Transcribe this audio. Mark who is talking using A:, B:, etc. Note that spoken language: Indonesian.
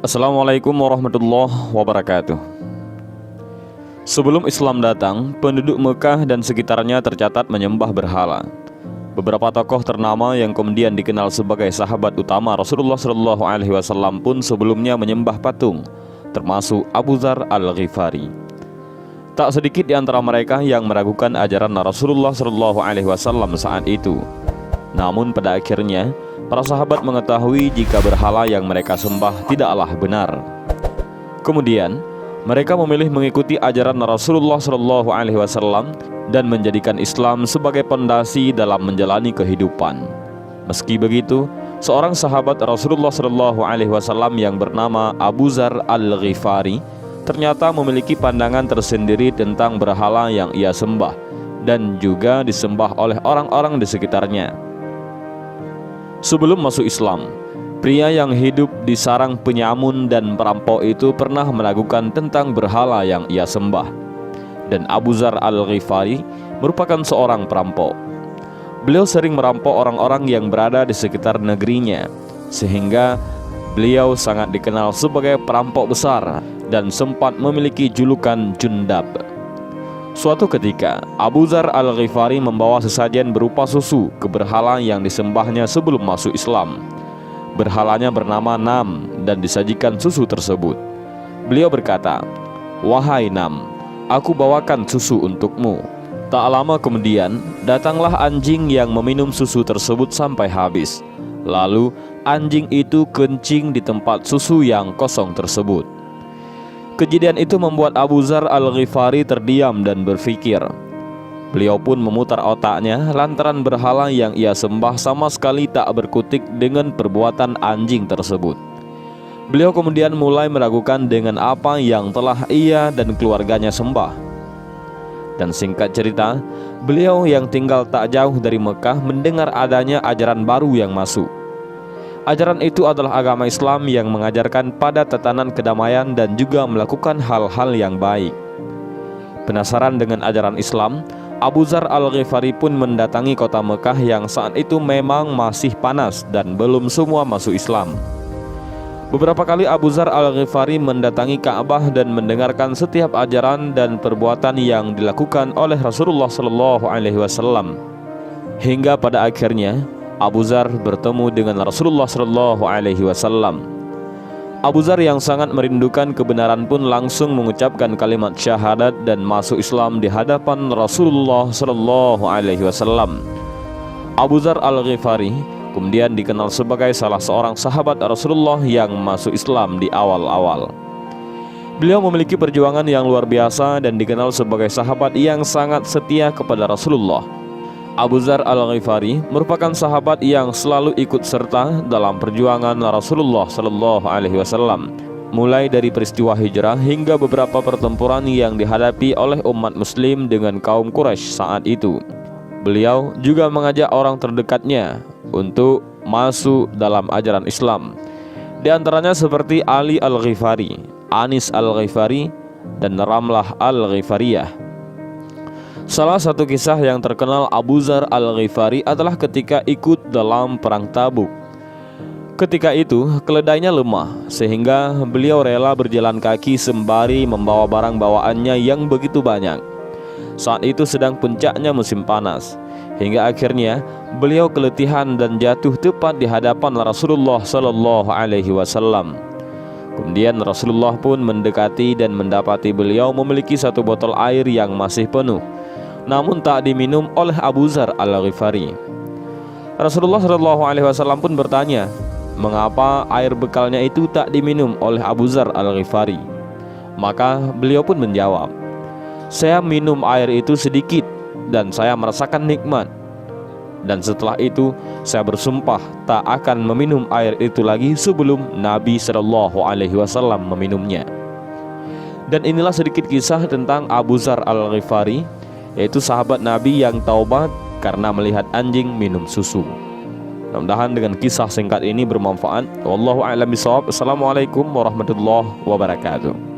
A: Assalamualaikum warahmatullahi wabarakatuh. Sebelum Islam datang, penduduk Mekah dan sekitarnya tercatat menyembah berhala. Beberapa tokoh ternama yang kemudian dikenal sebagai sahabat utama Rasulullah SAW pun sebelumnya menyembah patung, termasuk Abu Dzar Al-Ghifari. Tak sedikit di antara mereka yang meragukan ajaran Rasulullah SAW saat itu. Namun pada akhirnya, para sahabat mengetahui jika berhala yang mereka sembah tidaklah benar. Kemudian, mereka memilih mengikuti ajaran Rasulullah SAW dan menjadikan Islam sebagai pondasi dalam menjalani kehidupan. Meski begitu, seorang sahabat Rasulullah SAW yang bernama Abu Dzar Al-Ghifari ternyata memiliki pandangan tersendiri tentang berhala yang ia sembah dan juga disembah oleh orang-orang di sekitarnya. Sebelum masuk Islam, pria yang hidup di sarang penyamun dan perampok itu pernah meragukan tentang berhala yang ia sembah. Dan Abu Dzar Al-Ghifari merupakan seorang perampok. Beliau sering merampok orang-orang yang berada di sekitar negerinya, sehingga beliau sangat dikenal sebagai perampok besar dan sempat memiliki julukan Jundab. Suatu ketika, Abu Dzar Al-Ghifari membawa sesajen berupa susu ke berhala yang disembahnya sebelum masuk Islam. Berhalanya bernama Nam dan disajikan susu tersebut. Beliau berkata, "Wahai Nam, aku bawakan susu untukmu." Tak lama kemudian, datanglah anjing yang meminum susu tersebut sampai habis. Lalu, anjing itu kencing di tempat susu yang kosong tersebut. Kejadian itu membuat Abu Dzar Al-Ghifari terdiam dan berpikir. Beliau pun memutar otaknya lantaran berhala yang ia sembah sama sekali tak berkutik dengan perbuatan anjing tersebut. Beliau kemudian mulai meragukan dengan apa yang telah ia dan keluarganya sembah. Dan singkat cerita, beliau yang tinggal tak jauh dari Mekah mendengar adanya ajaran baru yang masuk. Ajaran itu adalah agama Islam yang mengajarkan pada tatanan kedamaian dan juga melakukan hal-hal yang baik. Penasaran dengan ajaran Islam, Abu Dzar Al-Ghifari pun mendatangi kota Mekah yang saat itu memang masih panas dan belum semua masuk Islam. Beberapa kali Abu Dzar Al-Ghifari mendatangi Ka'bah dan mendengarkan setiap ajaran dan perbuatan yang dilakukan oleh Rasulullah SAW. Hingga pada akhirnya Abu Dzar bertemu dengan Rasulullah SAW. Abu Dzar yang sangat merindukan kebenaran pun langsung mengucapkan kalimat syahadat dan masuk Islam di hadapan Rasulullah SAW. Abu Dzar Al-Ghifari kemudian dikenal sebagai salah seorang sahabat Rasulullah yang masuk Islam di awal-awal. Beliau memiliki perjuangan yang luar biasa dan dikenal sebagai sahabat yang sangat setia kepada Rasulullah. Abu Dzar Al-Ghifari merupakan sahabat yang selalu ikut serta dalam perjuangan Rasulullah SAW, mulai dari peristiwa hijrah hingga beberapa pertempuran yang dihadapi oleh umat muslim dengan kaum Quraisy saat itu. Beliau juga mengajak orang terdekatnya untuk masuk dalam ajaran Islam, di antaranya seperti Ali Al-Ghifari, Anis Al-Ghifari, dan Ramlah Al-Ghifariyah. Salah satu kisah yang terkenal Abu Dzar Al-Ghifari adalah ketika ikut dalam perang Tabuk. Ketika itu keledainya lemah, sehingga beliau rela berjalan kaki sembari membawa barang bawaannya yang begitu banyak. Saat itu sedang puncaknya musim panas, hingga akhirnya beliau keletihan dan jatuh tepat di hadapan Rasulullah SAW. Kemudian Rasulullah pun mendekati dan mendapati beliau memiliki satu botol air yang masih penuh, namun tak diminum oleh Abu Dzar Al-Ghifari. Rasulullah SAW pun bertanya, mengapa air bekalnya itu tak diminum oleh Abu Dzar Al-Ghifari? Maka beliau pun menjawab, "Saya minum air itu sedikit dan saya merasakan nikmat. Dan setelah itu saya bersumpah tak akan meminum air itu lagi sebelum Nabi SAW meminumnya." Dan inilah sedikit kisah tentang Abu Dzar Al-Ghifari, yaitu sahabat Nabi yang taubat karena melihat anjing minum susu. Mudah-mudahan dengan kisah singkat ini bermanfaat. Wallahu a'lam bishawab. Assalamualaikum warahmatullahi wabarakatuh.